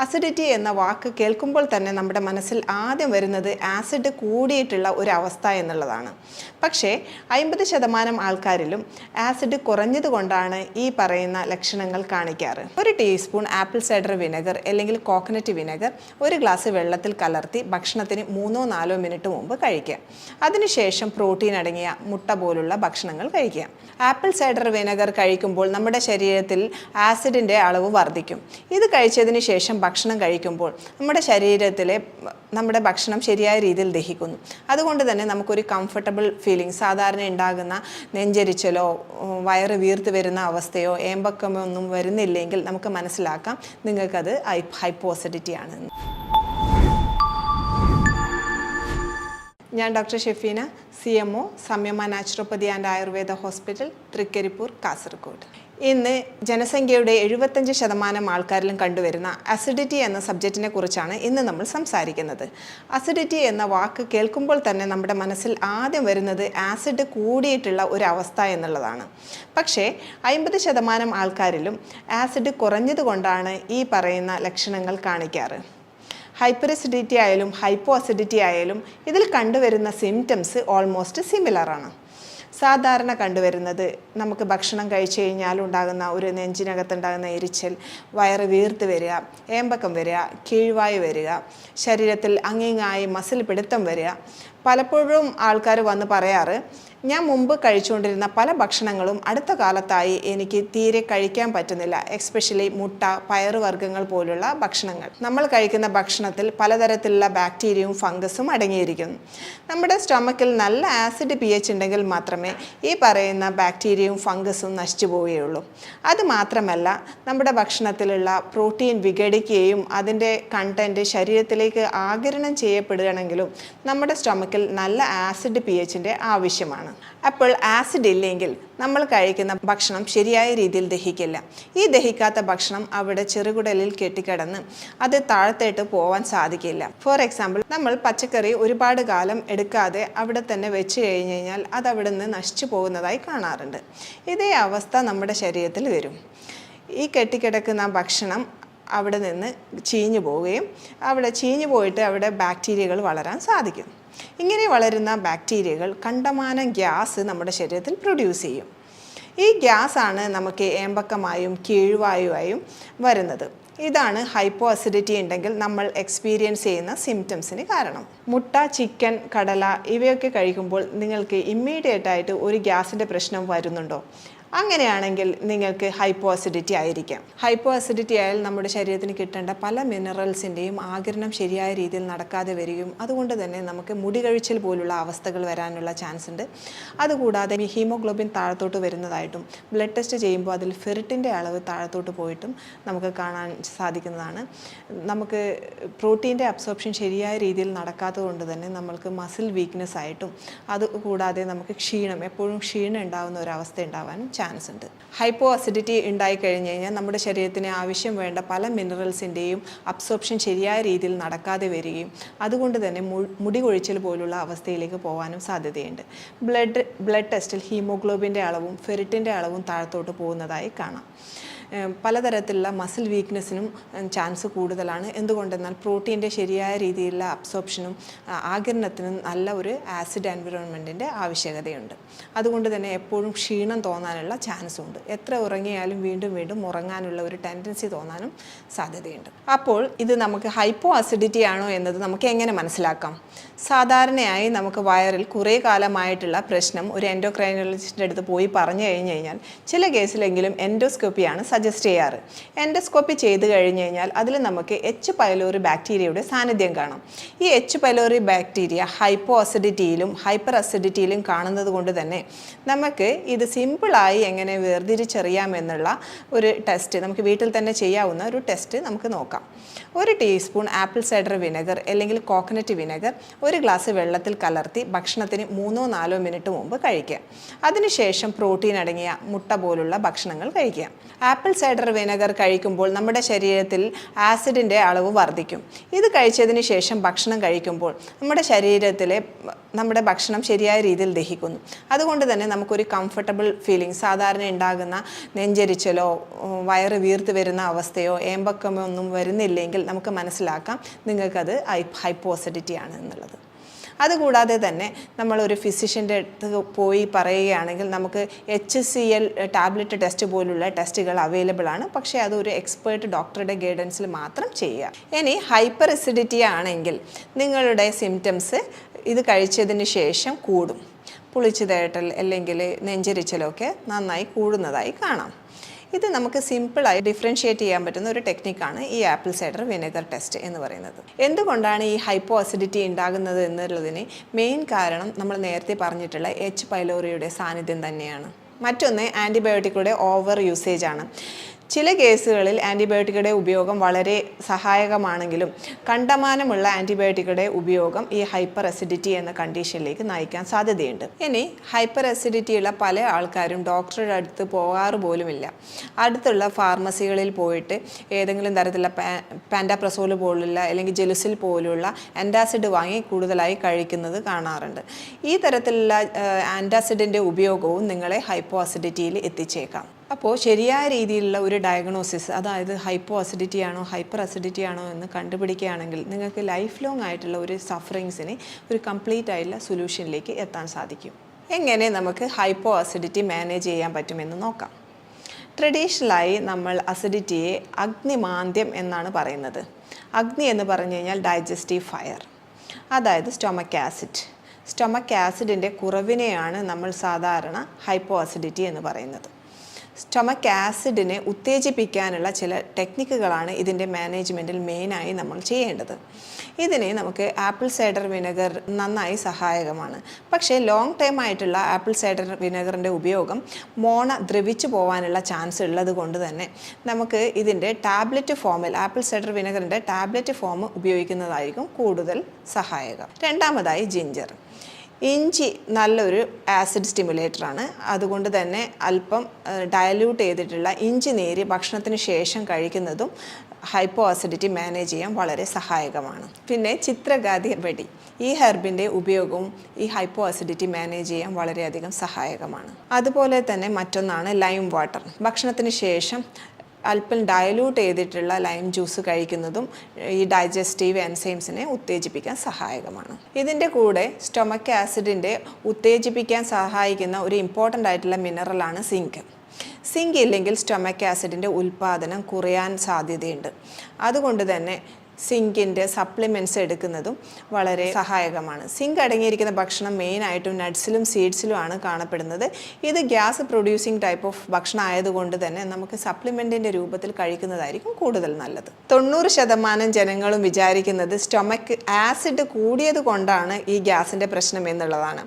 Acidity എന്ന വാക്ക് കേൾക്കുമ്പോൾ തന്നെ നമ്മുടെ മനസ്സിൽ ആദ്യം വരുന്നത് ആസിഡ് കൂടിയിട്ടുള്ള ഒരു അവസ്ഥ എന്നുള്ളതാണ്. പക്ഷേ 50% ആൾക്കാരിലും ആസിഡ് കുറഞ്ഞതുകൊണ്ടാണ് ഈ പറയുന്ന ലക്ഷണങ്ങൾ കാണിക്കാറ്. ഒരു ടീസ്പൂൺ ആപ്പിൾ സൈഡർ വിനെഗർ അല്ലെങ്കിൽ കോക്കനട്ട് വിനെഗർ ഒരു ഗ്ലാസ് വെള്ളത്തിൽ കലർത്തി ഭക്ഷണത്തിന് 3-4 മിനിറ്റ് മുമ്പ് കഴിക്കുക. അതിനുശേഷം പ്രോട്ടീൻ അടങ്ങിയ മുട്ട പോലുള്ള ഭക്ഷണങ്ങൾ കഴിക്കുക. ആപ്പിൾ സൈഡർ വിനെഗർ കഴിക്കുമ്പോൾ നമ്മുടെ ശരീരത്തിൽ ആസിഡിൻ്റെ അളവ് വർദ്ധിക്കും. ഇത് കഴിച്ചതിന് ശേഷം ഭക്ഷണം കഴിക്കുമ്പോൾ നമ്മുടെ ഭക്ഷണം ശരിയായ രീതിയിൽ ദഹിക്കുന്നു. അതുകൊണ്ട് തന്നെ നമുക്കൊരു കംഫർട്ടബിൾ ഫീലിംഗ്, സാധാരണ ഉണ്ടാകുന്ന നെഞ്ചരിച്ചലോ വയറ് വീർത്ത് വരുന്ന അവസ്ഥയോ ഏമ്പക്കമോ ഒന്നും വരുന്നില്ലെങ്കിൽ നമുക്ക് മനസ്സിലാക്കാം നിങ്ങൾക്കത് ഹൈപ്പോ അസിഡിറ്റി ആണെന്ന്. ഞാൻ doctor Shefeena, CMO Samyama naturopathy and Ayurveda hospital, Thrikkaripur, Kasaragod. ഇന്ന് ജനസംഖ്യയുടെ 75% ആൾക്കാരിലും കണ്ടുവരുന്ന അസിഡിറ്റി എന്ന സബ്ജക്റ്റിനെ കുറിച്ചാണ് ഇന്ന് നമ്മൾ സംസാരിക്കുന്നത്. അസിഡിറ്റി എന്ന വാക്ക് കേൾക്കുമ്പോൾ തന്നെ നമ്മുടെ മനസ്സിൽ ആദ്യം വരുന്നത് ആസിഡ് കൂടിയിട്ടുള്ള ഒരു അവസ്ഥ എന്നുള്ളതാണ്. പക്ഷേ 50% ആൾക്കാരിലും ആസിഡ് കുറഞ്ഞതുകൊണ്ടാണ് ഈ പറയുന്ന ലക്ഷണങ്ങൾ കാണിക്കാറ്. ഹൈപ്പർ അസിഡിറ്റി ആയാലും ഹൈപ്പോ അസിഡിറ്റി ആയാലും ഇതിൽ കണ്ടുവരുന്ന സിംറ്റംസ് ഓൾമോസ്റ്റ് സിമിലറാണ്. സാധാരണ കണ്ടുവരുന്നത് നമുക്ക് ഭക്ഷണം കഴിച്ചു കഴിഞ്ഞാൽ ഉണ്ടാകുന്ന ഒരു നെഞ്ചിനകത്തുണ്ടാകുന്ന എരിച്ചൽ, വയറ് വീർത്ത് വരിക, ഏമ്പക്കം വരിക, കീഴ്വായു വരിക, ശരീരത്തിൽ അങ്ങിങ്ങായി മസിൽ പിടുത്തം വരിക. പലപ്പോഴും ആൾക്കാർ വന്ന് പറയാറ്, ഞാൻ മുമ്പ് കഴിച്ചുകൊണ്ടിരുന്ന പല ഭക്ഷണങ്ങളും അടുത്ത കാലത്തായി എനിക്ക് തീരെ കഴിക്കാൻ പറ്റുന്നില്ല, എസ്പെഷ്യലി മുട്ട, പയറുവർഗ്ഗങ്ങൾ പോലുള്ള ഭക്ഷണങ്ങൾ. നമ്മൾ കഴിക്കുന്ന ഭക്ഷണത്തിൽ പലതരത്തിലുള്ള ബാക്ടീരിയയും ഫംഗസും അടങ്ങിയിരിക്കുന്നു. നമ്മുടെ സ്റ്റൊമക്കിൽ നല്ല ആസിഡ് pH ഉണ്ടെങ്കിൽ മാത്രമേ ഈ പറയുന്ന ബാക്ടീരിയയും ഫംഗസും നശിച്ചു പോവുകയുള്ളൂ. അതുമാത്രമല്ല, നമ്മുടെ ഭക്ഷണത്തിലുള്ള പ്രോട്ടീൻ വിഘടിക്കുകയും അതിൻ്റെ കണ്ടൻറ്റ് ശരീരത്തിലേക്ക് ആഗിരണം ചെയ്യപ്പെടുകയാണെങ്കിലും നമ്മുടെ സ്റ്റൊമക്കിൽ നല്ല ആസിഡ് pHൻ്റെ ആവശ്യമാണ്. അപ്പോൾ ആസിഡ് ഇല്ലെങ്കിൽ നമ്മൾ കഴിക്കുന്ന ഭക്ഷണം ശരിയായ രീതിയിൽ ദഹിക്കില്ല. ഈ ദഹിക്കാത്ത ഭക്ഷണം അവിടെ ചെറുകുടലിൽ കെട്ടിക്കിടന്ന് അത് താഴത്തേട്ട് പോവാൻ സാധിക്കില്ല. ഫോർ എക്സാമ്പിൾ, നമ്മൾ പച്ചക്കറി ഒരുപാട് കാലം എടുക്കാതെ അവിടെ തന്നെ വെച്ച് കഴിഞ്ഞ് കഴിഞ്ഞാൽ അത് അവിടെ നിന്ന് നശിച്ചു പോകുന്നതായി കാണാറുണ്ട്. ഇതേ അവസ്ഥ നമ്മുടെ ശരീരത്തിൽ വരും. ഈ കെട്ടിക്കിടക്കുന്ന ഭക്ഷണം അവിടെ നിന്ന് ചീഞ്ഞു പോവുകയും ചീഞ്ഞു പോയിട്ട് അവിടെ ബാക്ടീരിയകൾ വളരാൻ സാധിക്കും. ഇങ്ങനെ വളരുന്ന ബാക്ടീരിയകൾ കണ്ടമാനം ഗ്യാസ് നമ്മുടെ ശരീരത്തിൽ പ്രൊഡ്യൂസ് ചെയ്യും. ഈ ഗ്യാസാണ് നമുക്ക് ഏമ്പക്കമായും കീഴ്വായുവായും വരുന്നത്. ഇതാണ് ഹൈപ്പോ അസിഡിറ്റി ഉണ്ടെങ്കിൽ നമ്മൾ എക്സ്പീരിയൻസ് ചെയ്യുന്ന സിംറ്റംസിന് കാരണം. മുട്ട, ചിക്കൻ, കടല ഇവയൊക്കെ കഴിക്കുമ്പോൾ നിങ്ങൾക്ക് ഇമ്മീഡിയറ്റ് ആയിട്ട് ഒരു ഗ്യാസിൻ്റെ പ്രശ്നം വരുന്നുണ്ടോ? അങ്ങനെയാണെങ്കിൽ നിങ്ങൾക്ക് ഹൈപ്പോ അസിഡിറ്റി ആയിരിക്കാം. ഹൈപ്പോ അസിഡിറ്റി ആയാൽ നമ്മുടെ ശരീരത്തിന് കിട്ടേണ്ട പല മിനറൽസിൻ്റെയും ആഗിരണം ശരിയായ രീതിയിൽ നടക്കാതെ വരികയും അതുകൊണ്ട് തന്നെ നമുക്ക് മുടി കഴിച്ചൽ പോലുള്ള അവസ്ഥകൾ വരാനുള്ള ചാൻസ് ഉണ്ട്. അതുകൂടാതെ ഹീമോഗ്ലോബിൻ താഴത്തോട്ട് വരുന്നതായിട്ടും ബ്ലഡ് ടെസ്റ്റ് ചെയ്യുമ്പോൾ അതിൽ ഫെറിറ്റിൻ്റെ അളവ് താഴത്തോട്ട് പോയിട്ടും നമുക്ക് കാണാൻ സാധിക്കുന്നതാണ്. നമുക്ക് പ്രോട്ടീൻ്റെ അബ്സോർപ്ഷൻ ശരിയായ രീതിയിൽ നടക്കാത്തത് കൊണ്ട് തന്നെ നമ്മൾക്ക് മസിൽ വീക്ക്നെസ് ആയിട്ടും അതുകൂടാതെ നമുക്ക് എപ്പോഴും ക്ഷീണം ഉണ്ടാകുന്ന ഒരവസ്ഥ ഉണ്ടാവാനും ചാൻസ് ഉണ്ട്. ഹൈപ്പോ അസിഡിറ്റി ഉണ്ടായിക്കഴിഞ്ഞ് കഴിഞ്ഞാൽ നമ്മുടെ ശരീരത്തിന് ആവശ്യം വേണ്ട പല മിനറൽസിൻ്റെയും അബ്സോർപ്ഷൻ ശരിയായ രീതിയിൽ നടക്കാതെ വരികയും അതുകൊണ്ട് തന്നെ മുടി കൊഴിച്ചൽ പോലുള്ള അവസ്ഥയിലേക്ക് പോകാനും സാധ്യതയുണ്ട്. ബ്ലഡ് ടെസ്റ്റിൽ ഹീമോഗ്ലോബിൻ്റെ അളവും ഫെറിറ്റിൻ്റെ അളവും താഴത്തോട്ട് പോകുന്നതായി കാണാം. പലതരത്തിലുള്ള മസിൽ വീക്ക്നെസ്സിനും ചാൻസ് കൂടുതലാണ്. എന്തുകൊണ്ടെന്നാൽ പ്രോട്ടീൻ്റെ ശരിയായ രീതിയിലുള്ള അബ്സോർപ്ഷനും ആഗിരണത്തിനും നല്ല ഒരു ആസിഡ് എൻവിറോൺമെൻറ്റിൻ്റെ ആവശ്യകതയുണ്ട്. അതുകൊണ്ട് തന്നെ എപ്പോഴും ക്ഷീണം തോന്നാനുള്ള ചാൻസും ഉണ്ട്. എത്ര ഉറങ്ങിയാലും വീണ്ടും വീണ്ടും ഉറങ്ങാനുള്ള ഒരു ടെൻഡൻസി തോന്നാനും സാധ്യതയുണ്ട്. അപ്പോൾ ഇത് നമുക്ക് ഹൈപ്പോ അസിഡിറ്റി ആണോ എന്നത് നമുക്ക് എങ്ങനെ മനസ്സിലാക്കാം? സാധാരണയായി നമുക്ക് വയറിൽ കുറേ കാലമായിട്ടുള്ള പ്രശ്നം ഒരു എൻഡോക്രൈനോളജിസ്റ്റിൻ്റെ അടുത്ത് പോയി പറഞ്ഞു കഴിഞ്ഞ് കഴിഞ്ഞാൽ ചില കേസിലെങ്കിലും എൻഡോസ്കോപ്പിയാണ് സജസ്റ്റ് ചെയ്യാറ്. എൻഡോസ്കോപ്പി ചെയ്ത് കഴിഞ്ഞ് കഴിഞ്ഞാൽ അതിൽ നമുക്ക് H. പൈലോറി ബാക്ടീരിയയുടെ സാന്നിധ്യം കാണാം. ഈ H. പൈലോറി ബാക്ടീരിയ ഹൈപ്പോ അസിഡിറ്റിയിലും ഹൈപ്പർ അസിഡിറ്റിയിലും കാണുന്നത് കൊണ്ട് തന്നെ നമുക്ക് ഇത് സിമ്പിളായി എങ്ങനെ വേർതിരിച്ചറിയാമെന്നുള്ള ഒരു ടെസ്റ്റ്, നമുക്ക് വീട്ടിൽ തന്നെ ചെയ്യാവുന്ന ഒരു ടെസ്റ്റ് നമുക്ക് നോക്കാം. ഒരു ടീസ്പൂൺ ആപ്പിൾ സൈഡർ വിനെഗർ അല്ലെങ്കിൽ കോക്കനട്ട് വിനെഗർ ഒരു ഗ്ലാസ് വെള്ളത്തിൽ കലർത്തി ഭക്ഷണത്തിന് 3-4 മിനിറ്റ് മുമ്പ് കഴിക്കുക. അതിനുശേഷം പ്രോട്ടീൻ അടങ്ങിയ മുട്ട പോലുള്ള ഭക്ഷണങ്ങൾ കഴിക്കുക. ആപ്പിൾ ആപ്പിൾ സൈഡർ വിനെഗർ കഴിക്കുമ്പോൾ നമ്മുടെ ശരീരത്തിൽ ആസിഡിൻ്റെ അളവ് വർദ്ധിക്കും. ഇത് കഴിച്ചതിന് ശേഷം ഭക്ഷണം കഴിക്കുമ്പോൾ നമ്മുടെ ഭക്ഷണം ശരിയായ രീതിയിൽ ദഹിക്കുന്നു. അതുകൊണ്ട് തന്നെ നമുക്കൊരു കംഫർട്ടബിൾ ഫീലിംഗ്, സാധാരണ ഉണ്ടാകുന്ന നെഞ്ചരിച്ചലോ വയറ് വീർത്ത് വരുന്ന അവസ്ഥയോ ഏമ്പക്കമോ ഒന്നും വരുന്നില്ലെങ്കിൽ നമുക്ക് മനസ്സിലാക്കാം നിങ്ങൾക്കത് ഹൈപ്പോ അസിഡിറ്റി ആണ് എന്നുള്ളത്. അതുകൂടാതെ തന്നെ നമ്മളൊരു ഫിസിഷ്യൻ്റെ അടുത്ത് പോയി പറയുകയാണെങ്കിൽ നമുക്ക് HCl ടാബ്ലറ്റ് ടെസ്റ്റ് പോലുള്ള ടെസ്റ്റുകൾ അവൈലബിൾ ആണ്. പക്ഷേ അതൊരു എക്സ്പേർട്ട് ഡോക്ടറുടെ ഗൈഡൻസിൽ മാത്രം ചെയ്യുക. ഇനി ഹൈപ്പർ അസിഡിറ്റി ആണെങ്കിൽ നിങ്ങളുടെ സിംറ്റംസ് ഇത് കഴിച്ചതിന് ശേഷം കൂടും. പുളിച്ചു തേട്ടൽ അല്ലെങ്കിൽ നെഞ്ചരിച്ചലൊക്കെ നന്നായി കൂടുന്നതായി കാണാം. ഇത് നമുക്ക് സിമ്പിളായി ഡിഫറൻഷ്യേറ്റ് ചെയ്യാൻ പറ്റുന്ന ഒരു ടെക്നിക്കാണ് ഈ ആപ്പിൾ സൈഡർ വിനെഗർ ടെസ്റ്റ് എന്ന് പറയുന്നത്. എന്തുകൊണ്ടാണ് ഈ ഹൈപ്പോ അസിഡിറ്റി ഉണ്ടാകുന്നത് എന്നുള്ളതിന് മെയിൻ കാരണം നമ്മൾ നേരത്തെ പറഞ്ഞിട്ടുള്ള H. പൈലോറിയുടെ സാന്നിധ്യം തന്നെയാണ്. മറ്റൊന്ന് ആൻറ്റിബയോട്ടിക്കുകളുടെ ഓവർ യൂസേജ് ആണ്. ചില കേസുകളിൽ ആൻറ്റിബയോട്ടിക്കുകളുടെ ഉപയോഗം വളരെ സഹായകമാണെങ്കിലും കണ്ടമാനമുള്ള ആൻറ്റിബയോട്ടിക്കുകളുടെ ഉപയോഗം ഈ ഹൈപ്പർ അസിഡിറ്റി എന്ന കണ്ടീഷനിലേക്ക് നയിക്കാൻ സാധ്യതയുണ്ട്. ഇനി ഹൈപ്പർ അസിഡിറ്റിയുള്ള പല ആൾക്കാരും ഡോക്ടറുടെ അടുത്ത് പോകാറ് പോലുമില്ല. അടുത്തുള്ള ഫാർമസികളിൽ പോയിട്ട് ഏതെങ്കിലും തരത്തിലുള്ള പാൻഡാപ്രസോൾ പോലുള്ള അല്ലെങ്കിൽ ജെലുസിൽ പോലുള്ള ആൻറ്റാസിഡ് വാങ്ങി കൂടുതലായി കഴിക്കുന്നത് കാണാറുണ്ട്. ഈ തരത്തിലുള്ള ആൻറ്റാസിഡിൻ്റെ ഉപയോഗവും നിങ്ങളെ ഹൈപ്പോ അസിഡിറ്റിയിൽ എത്തിച്ചേക്കാം. അപ്പോൾ ശരിയായ രീതിയിലുള്ള ഒരു ഡയഗ്നോസിസ്, അതായത് ഹൈപ്പോ അസിഡിറ്റി ആണോ ഹൈപ്പർ അസിഡിറ്റി ആണോ എന്ന് കണ്ടുപിടിക്കുകയാണെങ്കിൽ നിങ്ങൾക്ക് ലൈഫ് ലോങ് ആയിട്ടുള്ള ഒരു സഫറിങ്സിന് ഒരു കംപ്ലീറ്റ് ആയിട്ടുള്ള സൊല്യൂഷനിലേക്ക് എത്താൻ സാധിക്കും. എങ്ങനെ നമുക്ക് ഹൈപ്പോ അസിഡിറ്റി മാനേജ് ചെയ്യാൻ പറ്റുമെന്ന് നോക്കാം. ട്രഡീഷണലായി നമ്മൾ അസിഡിറ്റിയെ അഗ്നിമാന്ദ്യം എന്നാണ് പറയുന്നത്. അഗ്നി എന്ന് പറഞ്ഞു കഴിഞ്ഞാൽ ഡൈജസ്റ്റീവ് ഫയർ, അതായത് സ്റ്റൊമക് ആസിഡ്. സ്റ്റൊമക് ആസിഡിൻ്റെ കുറവിനെയാണ് നമ്മൾ സാധാരണ ഹൈപ്പോ അസിഡിറ്റി എന്ന് പറയുന്നത്. സ്റ്റൊമക് ആസിഡിനെ ഉത്തേജിപ്പിക്കാനുള്ള ചില ടെക്നിക്കുകളാണ് ഇതിൻ്റെ മാനേജ്മെൻറ്റിൽ മെയിനായി നമ്മൾ ചെയ്യേണ്ടത്. ഇതിനെ നമുക്ക് ആപ്പിൾ സൈഡർ വിനെഗർ നന്നായി സഹായകമാണ്. പക്ഷേ ലോങ് ടൈം ആയിട്ടുള്ള ആപ്പിൾ സൈഡർ വിനെഗറിൻ്റെ ഉപയോഗം ദ്രവിച്ചു പോകാനുള്ള ചാൻസ് ഉള്ളത് കൊണ്ട് തന്നെ നമുക്ക് ഇതിൻ്റെ ടാബ്ലറ്റ് ഫോമിൽ ആപ്പിൾ സൈഡർ വിനെഗറിൻ്റെ ടാബ്ലറ്റ് ഫോം ഉപയോഗിക്കുന്നതായിരിക്കും കൂടുതൽ സഹായകം. രണ്ടാമതായി ജിഞ്ചർ. ഇഞ്ചി നല്ലൊരു ആസിഡ് സ്റ്റിമുലേറ്ററാണ്. അതുകൊണ്ട് തന്നെ അല്പം ഡയല്യൂട്ട് ചെയ്തിട്ടുള്ള ഇഞ്ചി നീര് ഭക്ഷണത്തിന് ശേഷം കഴിക്കുന്നതും ഹൈപ്പോ അസിഡിറ്റി മാനേജ് ചെയ്യാൻ വളരെ സഹായകമാണ്. പിന്നെ ചിത്രഗാതി വെടി, ഈ ഹെർബിൻ്റെ ഉപയോഗവും ഈ ഹൈപ്പോ അസിഡിറ്റി മാനേജ് ചെയ്യാൻ വളരെയധികം സഹായകമാണ്. അതുപോലെ തന്നെ മറ്റൊന്നാണ് ലൈം വാട്ടർ. ഭക്ഷണത്തിന് ശേഷം അല്പം ഡയലൂട്ട് ചെയ്തിട്ടുള്ള ലൈം ജ്യൂസ് കഴിക്കുന്നതും ഈ ഡൈജസ്റ്റീവ് എൻസൈംസിനെ ഉത്തേജിപ്പിക്കാൻ സഹായകമാണ്. ഇതിൻ്റെ കൂടെ സ്റ്റൊമക് ആസിഡിൻ്റെ ഉത്തേജിപ്പിക്കാൻ സഹായിക്കുന്ന ഒരു ഇമ്പോർട്ടൻ്റ് ആയിട്ടുള്ള മിനറലാണ് സിങ്ക്. സിങ്ക് ഇല്ലെങ്കിൽ സ്റ്റൊമക് ആസിഡിൻ്റെ ഉൽപ്പാദനം കുറയാൻ സാധ്യതയുണ്ട്. അതുകൊണ്ട് തന്നെ സിങ്കിൻ്റെ സപ്ലിമെൻറ്റ്സ് എടുക്കുന്നതും വളരെ സഹായകമാണ്. സിങ്ക് അടങ്ങിയിരിക്കുന്ന ഭക്ഷണം മെയിനായിട്ടും നട്ട്സിലും സീഡ്സിലുമാണ് കാണപ്പെടുന്നത്. ഇത് ഗ്യാസ് പ്രൊഡ്യൂസിങ് ടൈപ്പ് ഓഫ് ഭക്ഷണം ആയതുകൊണ്ട് തന്നെ നമുക്ക് സപ്ലിമെൻറ്റിൻ്റെ രൂപത്തിൽ കഴിക്കുന്നതായിരിക്കും കൂടുതൽ നല്ലത്. 90% ജനങ്ങളും വിചാരിക്കുന്നത് സ്റ്റൊമക് ആസിഡ് കൂടിയത് കൊണ്ടാണ് ഈ ഗ്യാസിൻ്റെ പ്രശ്നം എന്നുള്ളതാണ്.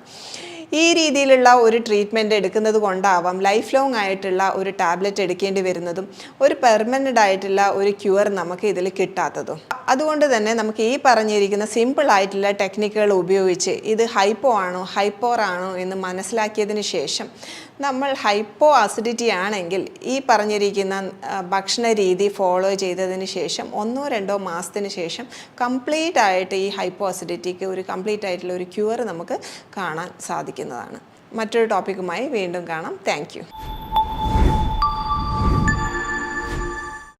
ഈ രീതിയിലുള്ള ഒരു ട്രീറ്റ്മെൻറ്റ് എടുക്കുന്നത് കൊണ്ടാവാം ലൈഫ് ലോങ് ആയിട്ടുള്ള ഒരു ടാബ്ലറ്റ് എടുക്കേണ്ടി വരുന്നതും ഒരു പെർമനൻ്റ് ആയിട്ടുള്ള ഒരു ക്യൂർ നമുക്ക് ഇതിൽ കിട്ടാത്തതും. അതുകൊണ്ട് തന്നെ നമുക്ക് ഈ പറഞ്ഞിരിക്കുന്ന സിമ്പിൾ ആയിട്ടുള്ള ടെക്നിക്കുകൾ ഉപയോഗിച്ച് ഇത് ഹൈപ്പോ ആണോ ഹൈപ്പോർ ആണോ എന്ന് മനസ്സിലാക്കിയതിന് ശേഷം നമ്മൾ ഹൈപ്പോ അസിഡിറ്റി ആണെങ്കിൽ ഈ പറഞ്ഞിരിക്കുന്ന ഭക്ഷണ രീതി ഫോളോ ചെയ്തതിന് ശേഷം 1-2 മാസത്തിന് ശേഷം കംപ്ലീറ്റ് ആയിട്ട് ഈ ഹൈപ്പോ അസിഡിറ്റിക്ക് ഒരു കംപ്ലീറ്റ് ആയിട്ടുള്ള ഒരു ക്യൂർ നമുക്ക് കാണാൻ സാധിക്കുന്നതാണ്. മറ്റൊരു ടോപ്പിക്കുമായി വീണ്ടും കാണാം. Thank you.